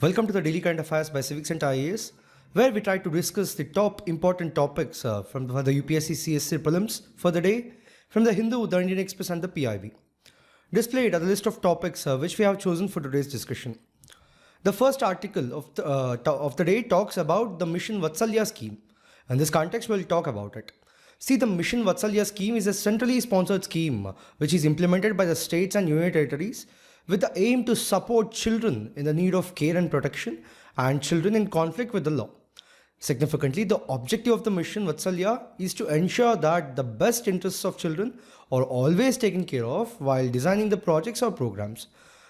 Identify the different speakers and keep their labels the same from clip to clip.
Speaker 1: Welcome to the Daily Current Affairs by CivicCentre IAS, where we try to discuss the top important topics from the UPSC CSE Prelims for the day, from the Hindu, the Indian Express and the PIB. Displayed are the list of topics which we have chosen for today's discussion. The first article of the day talks about the Mission Vatsalya scheme. In this context, we'll talk about it. See, the Mission Vatsalya scheme is a centrally sponsored scheme which is implemented by the states and union territories with the aim to support children in the need of care and protection and children in conflict with the law. Significantly, the objective of the Mission Vatsalya is to ensure that the best interests of children are always taken care of while designing the projects or programs.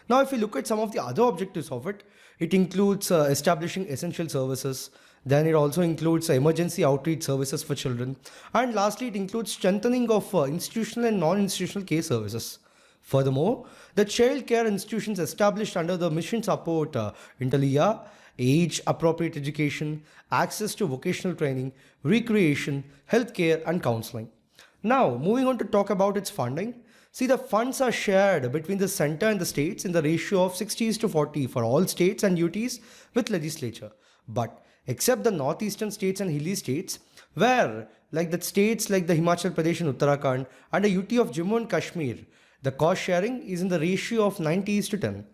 Speaker 1: Now, if we look at some of the other objectives of it, it includes establishing essential services. Then it also includes emergency outreach services for children. And lastly, it includes strengthening of institutional and non-institutional care services. Furthermore, the child care institutions established under the mission support Intellia, age-appropriate education, access to vocational training, recreation, healthcare and counseling. Now, moving on to talk about its funding. See, the funds are shared between the center and the states in the ratio of 60:40 for all states and UTs with legislature. But except the northeastern states and hilly states, where like the states like the Himachal Pradesh and Uttarakhand and the UT of Jammu and Kashmir, the cost sharing is in the ratio of 90:10.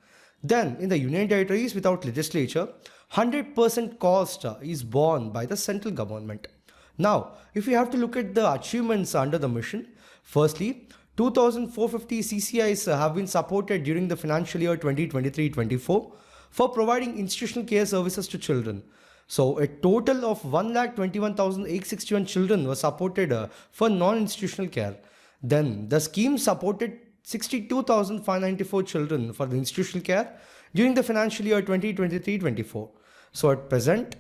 Speaker 1: Then in the union territories without legislature, 100% cost is borne by the central government. Now, if we have to look at the achievements under the mission, firstly, 2,450 CCIs have been supported during the financial year 2023-24 for providing institutional care services to children. So a total of 1,21,861 children were supported for non-institutional care. Then the scheme supported 62,594 children for the institutional care during the financial year 2023-24. So at present,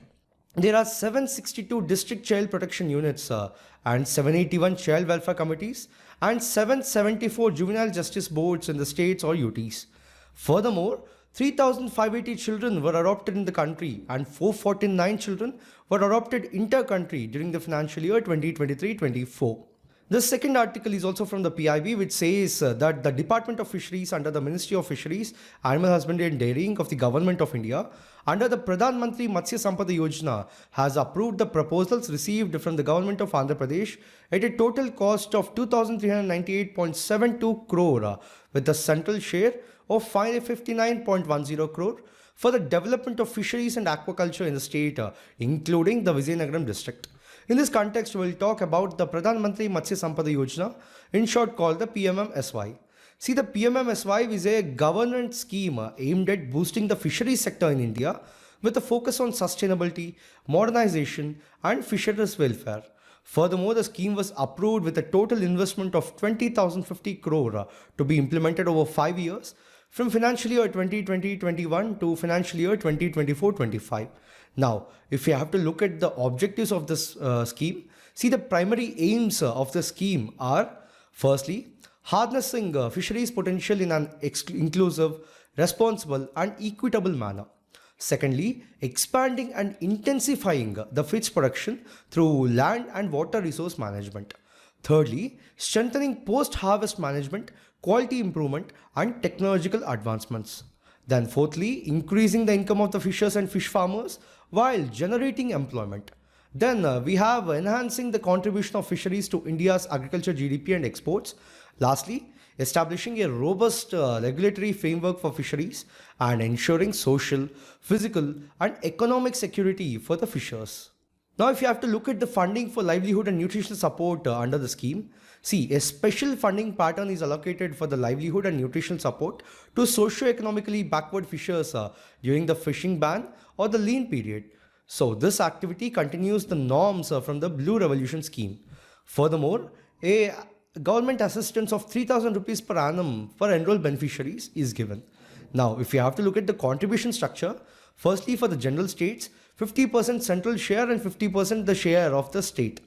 Speaker 1: there are 762 district child protection units and 781 child welfare committees and 774 juvenile justice boards in the states or UTs. Furthermore, 3,580 children were adopted in the country and 449 children were adopted inter-country during the financial year 2023-24. The second article is also from the PIB, which says that the Department of Fisheries under the Ministry of Fisheries, Animal Husbandry and Dairying of the Government of India under the Pradhan Mantri Matsya Sampada Yojana has approved the proposals received from the Government of Andhra Pradesh at a total cost of 2,398.72 crore with a central share of 559.10 crore for the development of fisheries and aquaculture in the state, including the Vizianagaram district. In this context, we will talk about the Pradhan Mantri Matsya Sampada Yojana, in short called the PMMSY. See, the PMMSY is a governance scheme aimed at boosting the fisheries sector in India with a focus on sustainability, modernization and fisheries welfare. Furthermore, the scheme was approved with a total investment of 20,050 crore to be implemented over 5 years from financial year 2020-21 to financial year 2024-25. Now, if you have to look at the objectives of this scheme, see the primary aims of the scheme are, firstly, harnessing fisheries potential in an inclusive, responsible and equitable manner. Secondly, expanding and intensifying the fish production through land and water resource management. Thirdly, strengthening post-harvest management, quality improvement and technological advancements. Then fourthly, increasing the income of the fishers and fish farmers while generating employment. Then we have enhancing the contribution of fisheries to India's agriculture GDP and exports. Lastly, establishing a robust regulatory framework for fisheries and ensuring social, physical and economic security for the fishers. Now, if you have to look at the funding for livelihood and nutritional support under the scheme, see, a special funding pattern is allocated for the livelihood and nutritional support to socio-economically backward fishers during the fishing ban or the lean period. So this activity continues the norms from the Blue Revolution scheme. Furthermore, a government assistance of 3,000 rupees per annum for enrolled beneficiaries is given. Now, if you have to look at the contribution structure, firstly for the general states, 50% central share and 50% the share of the state.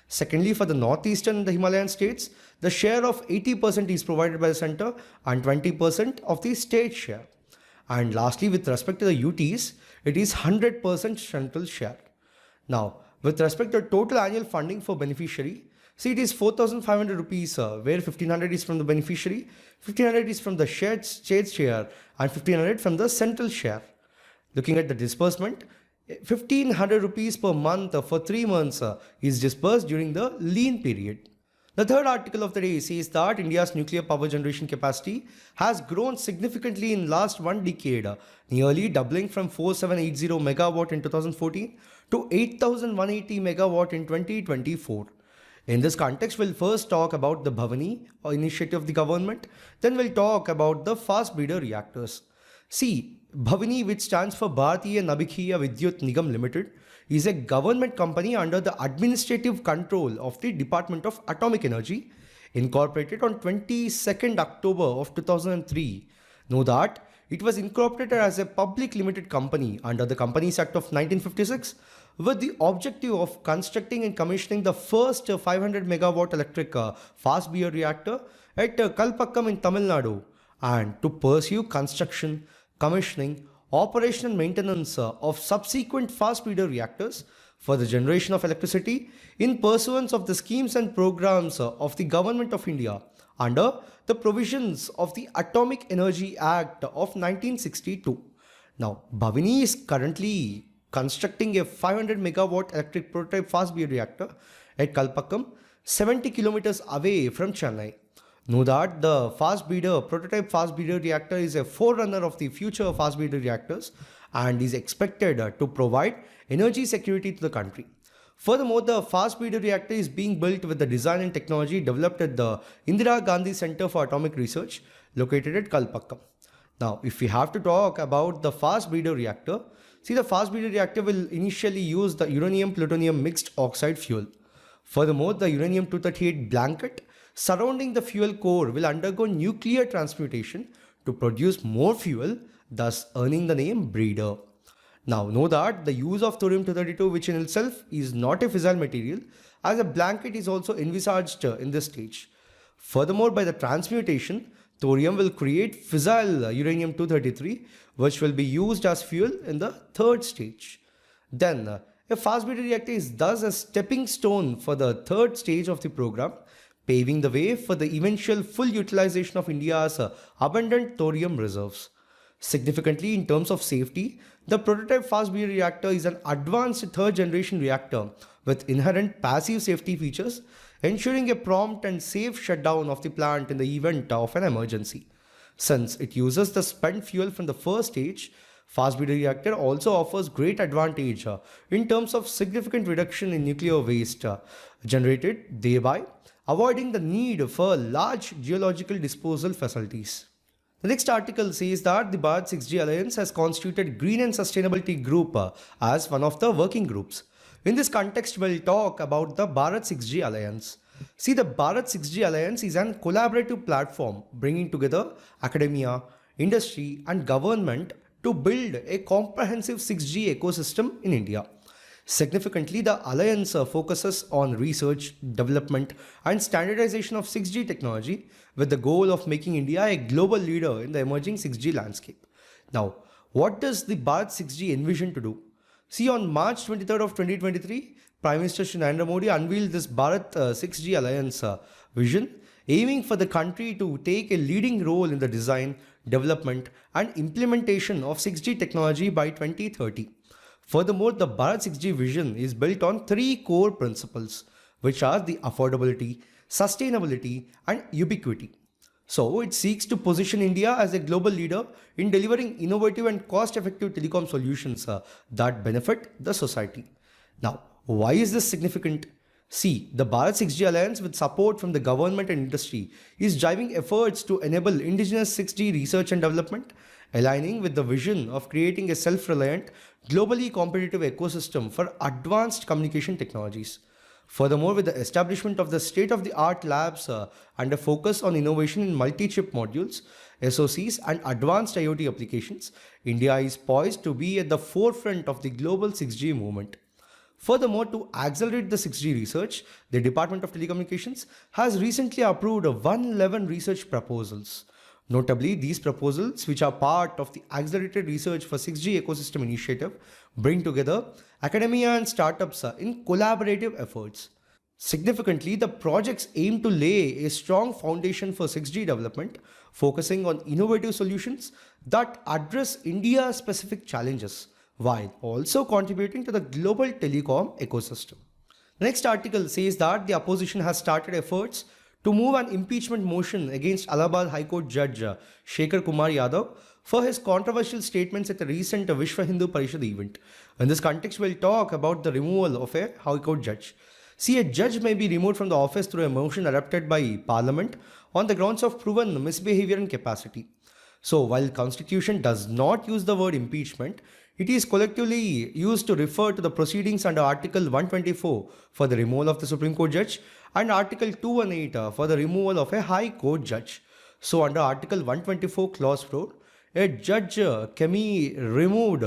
Speaker 1: Secondly, for the northeastern and the Himalayan states, the share of 80% is provided by the center and 20% of the state share. And lastly, with respect to the UTs, it is 100% central share. Now, with respect to total annual funding for beneficiary, see, it is 4,500 rupees, where 1,500 is from the beneficiary, 1,500 is from the state share, and 1,500 from the central share. Looking at the disbursement, 1500 rupees per month for 3 months is disbursed during the lean period. The third article of the day says that India's nuclear power generation capacity has grown significantly in last one decade, nearly doubling from 4780 megawatt in 2014 to 8180 megawatt in 2024. In this context, we'll first talk about the BHAVINI initiative of the government, then we'll talk about the fast breeder reactors. See, BHAVINI, which stands for Bharatiya Nabhikiya Vidyut Nigam Limited, is a government company under the administrative control of the Department of Atomic Energy, incorporated on 22nd October of 2003. Know that it was incorporated as a public limited company under the Companies Act of 1956 with the objective of constructing and commissioning the first 500 megawatt electric fast breeder reactor at Kalpakkam in Tamil Nadu, and to pursue construction, commissioning, operation and maintenance of subsequent fast breeder reactors for the generation of electricity in pursuance of the schemes and programs of the Government of India under the provisions of the Atomic Energy Act of 1962. Now, BHAVINI is currently constructing a 500 megawatt electric prototype fast breeder reactor at Kalpakkam, 70 kilometers away from Chennai. Know that the prototype fast breeder reactor is a forerunner of the future fast breeder reactors and is expected to provide energy security to the country. Furthermore, the fast breeder reactor is being built with the design and technology developed at the Indira Gandhi Center for Atomic Research located at Kalpakkam. Now, if we have to talk about the fast breeder reactor, see, the fast breeder reactor will initially use the uranium-plutonium mixed oxide fuel. Furthermore, the uranium-238 blanket surrounding the fuel core will undergo nuclear transmutation to produce more fuel, thus earning the name breeder. Now, know that the use of thorium-232, which in itself is not a fissile material, as a blanket is also envisaged in this stage. Furthermore, by the transmutation, thorium will create fissile uranium-233, which will be used as fuel in the third stage. Then, a fast breeder reactor is thus a stepping stone for the third stage of the program, paving the way for the eventual full utilization of India's abundant thorium reserves. Significantly, in terms of safety, the prototype fast breeder reactor is an advanced third generation reactor with inherent passive safety features, ensuring a prompt and safe shutdown of the plant in the event of an emergency. Since it uses the spent fuel from the first stage, fast breeder reactor also offers great advantage in terms of significant reduction in nuclear waste generated, thereby avoiding the need for large geological disposal facilities. The next article says that the Bharat 6G Alliance has constituted Green and Sustainability Group as one of the working groups. In this context, we'll talk about the Bharat 6G Alliance. See, the Bharat 6G Alliance is an collaborative platform bringing together academia, industry and government to build a comprehensive 6G ecosystem in India. Significantly, the alliance focuses on research, development and standardization of 6G technology with the goal of making India a global leader in the emerging 6G landscape. Now, what does the Bharat 6G envision to do? See, on March 23rd of 2023, Prime Minister Shri Narendra Modi unveiled this Bharat 6G Alliance vision, aiming for the country to take a leading role in the design, development and implementation of 6G technology by 2030. Furthermore, the Bharat 6G vision is built on three core principles, which are the affordability, sustainability, and ubiquity. So, it seeks to position India as a global leader in delivering innovative and cost-effective telecom solutions that benefit the society. Now, why is this significant? See, the Bharat 6G Alliance, with support from the government and industry, is driving efforts to enable indigenous 6G research and development, aligning with the vision of creating a self-reliant, globally competitive ecosystem for advanced communication technologies. Furthermore, with the establishment of the state-of-the-art labs and a focus on innovation in multi-chip modules, SoCs and advanced IoT applications, India is poised to be at the forefront of the global 6G movement. Furthermore, to accelerate the 6G research, the Department of Telecommunications has recently approved 111 research proposals. Notably, these proposals, which are part of the Accelerated Research for 6G Ecosystem Initiative, bring together academia and startups in collaborative efforts. Significantly, the projects aim to lay a strong foundation for 6G development, focusing on innovative solutions that address India's specific challenges. while also contributing to the global telecom ecosystem. The next article says that the opposition has started efforts to move an impeachment motion against Allahabad High Court Judge Shekhar Kumar Yadav for his controversial statements at the recent Vishwa Hindu Parishad event. In this context, we'll talk about the removal of a High Court judge. See, a judge may be removed from the office through a motion adopted by Parliament on the grounds of proven misbehavior and capacity. So, while Constitution does not use the word impeachment, it is collectively used to refer to the proceedings under Article 124 for the removal of the Supreme Court judge and Article 218 for the removal of a High Court judge. So, under Article 124 Clause 4, a judge can be removed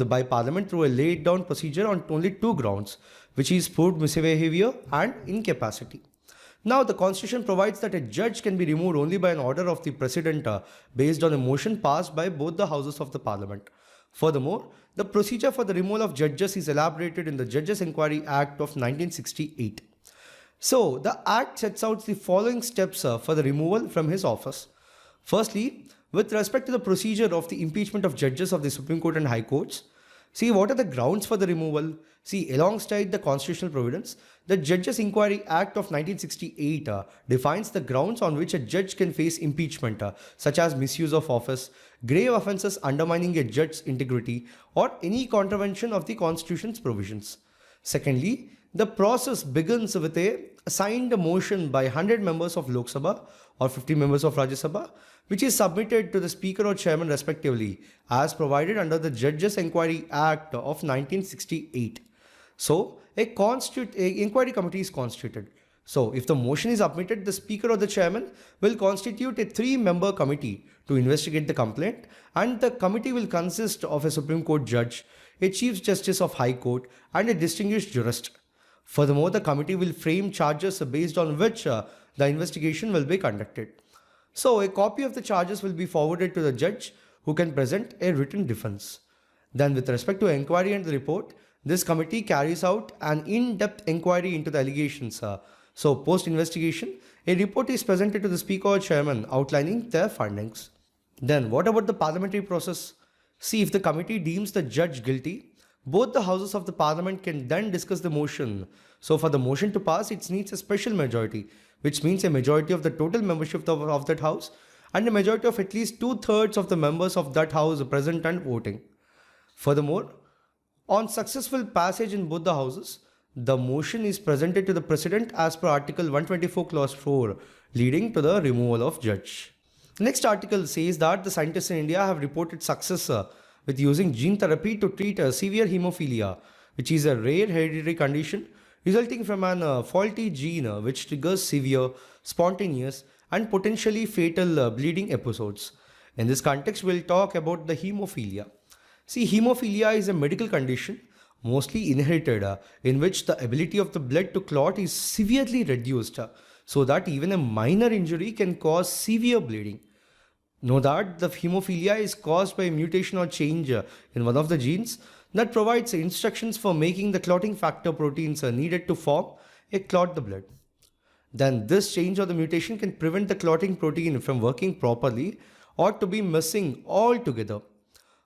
Speaker 1: by Parliament through a laid down procedure on only two grounds, which is proved misbehavior and incapacity. Now, the Constitution provides that a judge can be removed only by an order of the President based on a motion passed by both the houses of the Parliament. Furthermore, the procedure for the removal of judges is elaborated in the Judges Inquiry Act of 1968. So, the Act sets out the following steps for the removal from his office. Firstly, with respect to the procedure of the impeachment of judges of the Supreme Court and High Courts, see, what are the grounds for the removal? See, alongside the constitutional provisions, the Judges Inquiry Act of 1968 defines the grounds on which a judge can face impeachment, such as misuse of office, grave offences undermining a judge's integrity, or any contravention of the Constitution's provisions. Secondly, the process begins with a signed motion by 100 members of Lok Sabha or 50 members of Rajya Sabha, which is submitted to the Speaker or Chairman respectively, as provided under the Judges Inquiry Act of 1968. So, a inquiry committee is constituted. So, if the motion is submitted, the Speaker or the Chairman will constitute a 3-member committee to investigate the complaint, and the committee will consist of a Supreme Court judge, a Chief Justice of High Court, and a distinguished jurist. Furthermore, the committee will frame charges based on which the investigation will be conducted. So, a copy of the charges will be forwarded to the judge, who can present a written defense. Then, with respect to inquiry and the report, this committee carries out an in-depth inquiry into the allegations. So, post-investigation, a report is presented to the Speaker or Chairman outlining their findings. Then, what about the parliamentary process? See, if the committee deems the judge guilty, both the houses of the Parliament can then discuss the motion. So, for the motion to pass, it needs a special majority, which means a majority of the total membership of that house and a majority of at least 2/3 of the members of that house present and voting. Furthermore, on successful passage in both the houses, the motion is presented to the President as per Article 124 Clause 4, leading to the removal of judge. The next article says that the scientists in India have reported success with using gene therapy to treat severe hemophilia, which is a rare hereditary condition resulting from an faulty gene which triggers severe, spontaneous, and potentially fatal bleeding episodes. In this context, we'll talk about the hemophilia. See, hemophilia is a medical condition mostly inherited in which the ability of the blood to clot is severely reduced so that even a minor injury can cause severe bleeding. Know that the hemophilia is caused by a mutation or change in one of the genes that provides instructions for making the clotting factor proteins needed to form a clot the blood. Then this change or the mutation can prevent the clotting protein from working properly or to be missing altogether.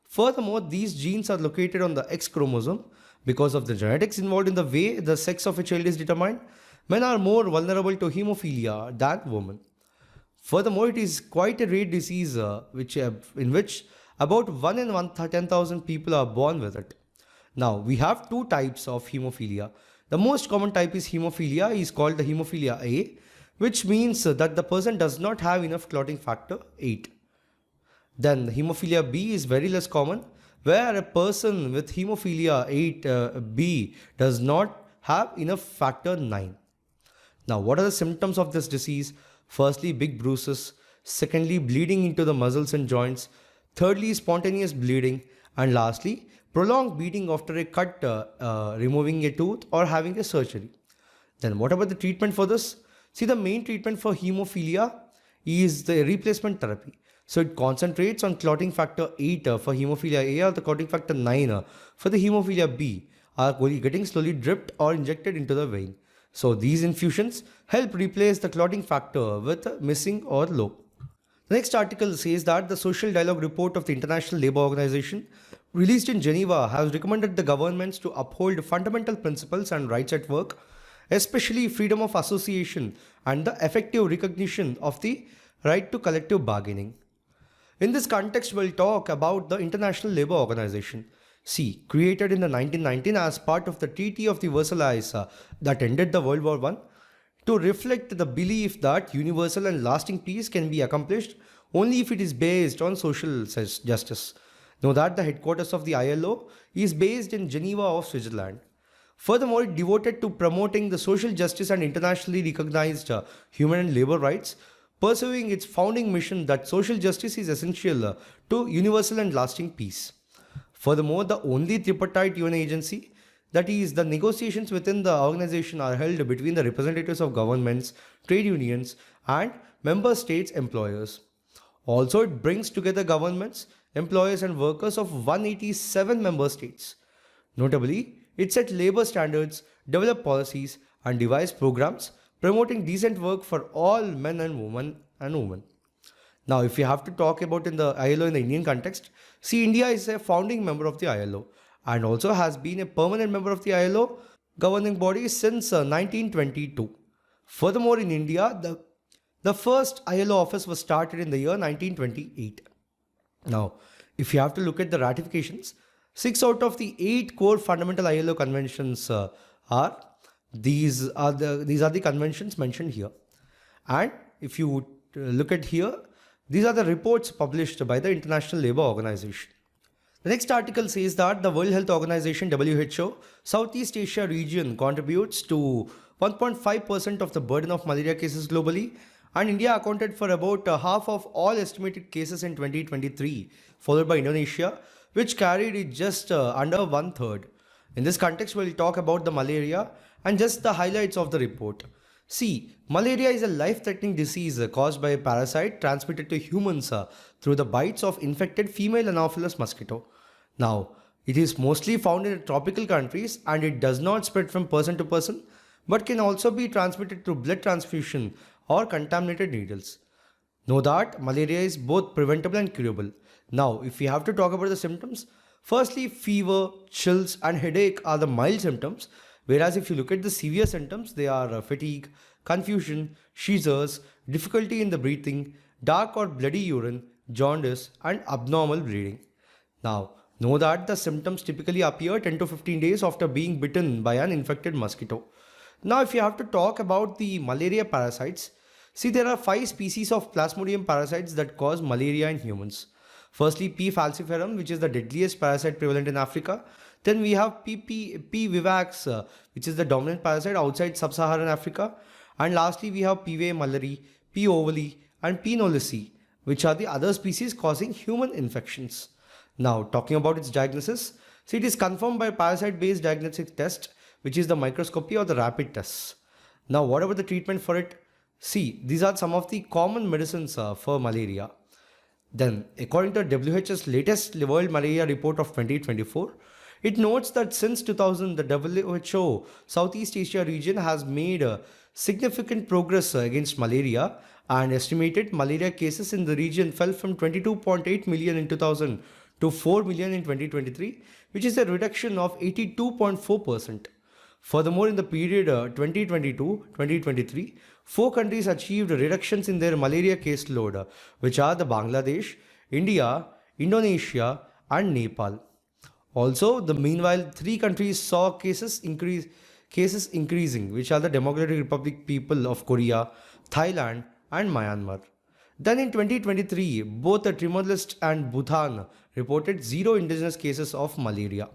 Speaker 1: Furthermore, these genes are located on the X chromosome. Because of the genetics involved in the way the sex of a child is determined, men are more vulnerable to hemophilia than women. Furthermore, it is quite a rare disease in which about 1 in 10,000 people are born with it. Now, we have two types of hemophilia. The most common type is called the hemophilia A, which means that the person does not have enough clotting factor 8. Then the hemophilia B is very less common, where a person with hemophilia 8B does not have enough factor 9. Now, what are the symptoms of this disease? Firstly, big bruises. Secondly, bleeding into the muscles and joints. Thirdly, spontaneous bleeding. And lastly, prolonged bleeding after a cut, removing a tooth or having a surgery. Then what about the treatment for this? See, the main treatment for hemophilia is the replacement therapy. So it concentrates on clotting factor 8 for hemophilia A or the clotting factor 9 for the hemophilia B are getting slowly dripped or injected into the vein. So these infusions help replace the clotting factor with missing or low. The next article says that the Social Dialogue Report of the International Labour Organization released in Geneva, has recommended the governments to uphold fundamental principles and rights at work, especially freedom of association and the effective recognition of the right to collective bargaining. In this context, we'll talk about the International Labour Organization. See, created in the 1919 as part of the Treaty of the Versailles that ended the World War I, to reflect the belief that universal and lasting peace can be accomplished only if it is based on social justice. Know that the headquarters of the ILO is based in Geneva of Switzerland. Furthermore, it devoted to promoting the social justice and internationally recognized human and labor rights, pursuing its founding mission that social justice is essential to universal and lasting peace. Furthermore, the only tripartite UN agency, that is, the negotiations within the organization, are held between the representatives of governments, trade unions, and member states' employers. Also, it brings together governments, employers, and workers of 187 member states. Notably, it set labor standards, developed policies, and devised programs promoting decent work for all men and women. Now, if you have to talk about in the ILO in the Indian context, see, India is a founding member of the ILO and also has been a permanent member of the ILO governing body since 1922. Furthermore, in India, the first ILO office was started in the year 1928. Now, if you have to look at the ratifications, 6 out of the 8 core fundamental ILO conventions are these are the conventions mentioned here. And if you would look at here, these are the reports published by the International Labour Organization. The next article says that the World Health Organization WHO Southeast Asia region contributes to 1.5% of the burden of malaria cases globally, and India accounted for about half of all estimated cases in 2023, followed by Indonesia, which carried it just under 1/3. In this context, we'll talk about the malaria and just the highlights of the report. See, malaria is a life-threatening disease caused by a parasite transmitted to humans through the bites of infected female Anopheles mosquito. Now, it is mostly found in tropical countries and it does not spread from person to person, but can also be transmitted through blood transfusion or contaminated needles. Know that malaria is both preventable and curable. Now, if we have to talk about the symptoms, firstly, fever, chills, and headache are the mild symptoms, whereas if you look at the severe symptoms, they are fatigue, confusion, seizures, difficulty in the breathing, dark or bloody urine, jaundice, and abnormal bleeding. Now, know that the symptoms typically appear 10 to 15 days after being bitten by an infected mosquito. Now, if you have to talk about the malaria parasites, see, there are 5 species of Plasmodium parasites that cause malaria in humans. Firstly, P. falciparum, which is the deadliest parasite prevalent in Africa. Then we have P. vivax, which is the dominant parasite outside sub-Saharan Africa. And lastly, we have P. malari, P. ovale, and P. knowlesi, which are the other species causing human infections. Now, talking about its diagnosis, see, it is confirmed by parasite-based diagnostic test, which is the microscopy or the rapid tests. Now, what about the treatment for it? See, these are some of the common medicines for malaria. Then, according to WHO's latest World Malaria Report of 2024, it notes that since 2000, the WHO Southeast Asia region has made significant progress against malaria, and estimated malaria cases in the region fell from 22.8 million in 2000 to 4 million in 2023, which is a reduction of 82.4%. Furthermore, in the period 2022-2023, 4 countries achieved reductions in their malaria caseload, which are the Bangladesh, India, Indonesia, and Nepal. Also, meanwhile, 3 countries saw cases increasing, which are the Democratic Republic People of Korea, Thailand, and Myanmar. Then in 2023, both the Timor-Leste and Bhutan reported 0 indigenous cases of malaria.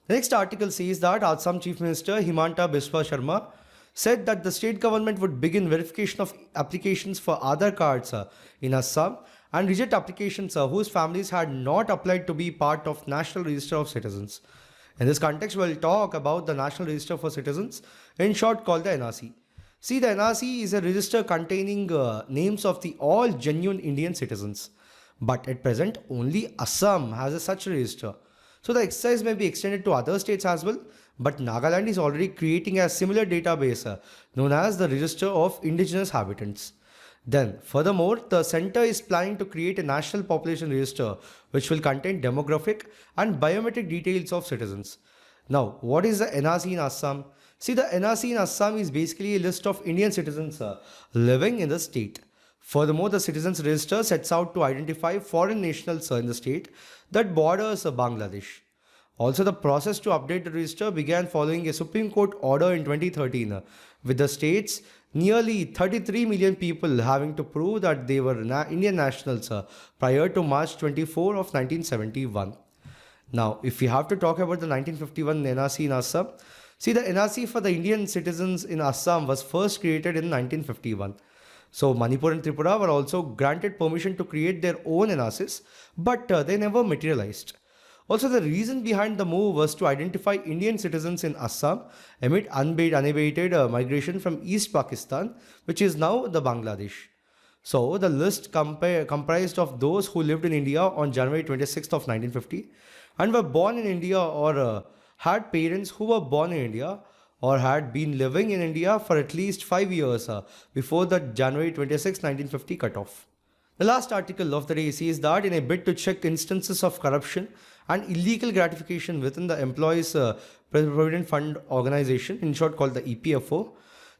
Speaker 1: The next article says that Assam Chief Minister Himanta Biswa Sharma said that the state government would begin verification of applications for Aadhaar cards in Assam and reject applications whose families had not applied to be part of National Register of Citizens. In this context, we'll talk about the National Register for Citizens, in short called the NRC. See, the NRC is a register containing names of the all genuine Indian citizens. But at present, only Assam has a such register. So the exercise may be extended to other states as well, but Nagaland is already creating a similar database known as the Register of Indigenous Habitants. Then, furthermore, the center is planning to create a national population register which will contain demographic and biometric details of citizens. Now, what is the NRC in Assam? See, the NRC in Assam is basically a list of Indian citizens living in the state. Furthermore, the Citizens Register sets out to identify foreign nationals in the state that borders Bangladesh. Also, the process to update the register began following a Supreme Court order in 2013, with the states nearly 33 million people having to prove that they were Indian nationals prior to March 24 of 1971. Now, if we have to talk about the 1951 NRC in Assam, see, the NRC for the Indian citizens in Assam was first created in 1951. So, Manipur and Tripura were also granted permission to create their own NRCs, but they never materialized. Also, the reason behind the move was to identify Indian citizens in Assam amid unabated migration from East Pakistan, which is now the Bangladesh. So, the list comprised of those who lived in India on January 26th of 1950 and were born in India or had parents who were born in India or had been living in India for at least 5 years before the January 26, 1950 cutoff. The last article of the day says that in a bid to check instances of corruption and illegal gratification within the Employees Provident Fund Organization, in short called the EPFO,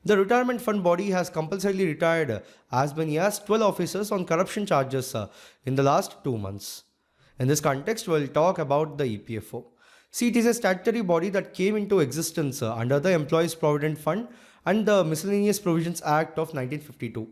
Speaker 1: the retirement fund body has compulsorily retired as many as 12 officers on corruption charges in the last 2 months. In this context, we'll talk about the EPFO. See, it is a statutory body that came into existence under the Employees Provident Fund and the Miscellaneous Provisions Act of 1952.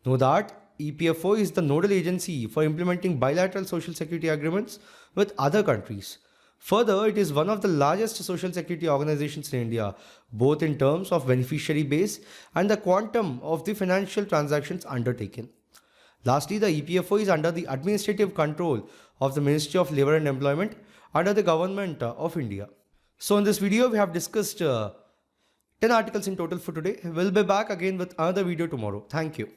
Speaker 1: Know that EPFO is the nodal agency for implementing bilateral social security agreements with other countries. Further, it is one of the largest social security organizations in India, both in terms of beneficiary base and the quantum of the financial transactions undertaken. Lastly, the EPFO is under the administrative control of the Ministry of Labour and Employment under the Government of India. So in this video, we have discussed 10 articles in total for today. We'll be back again with another video tomorrow. Thank you.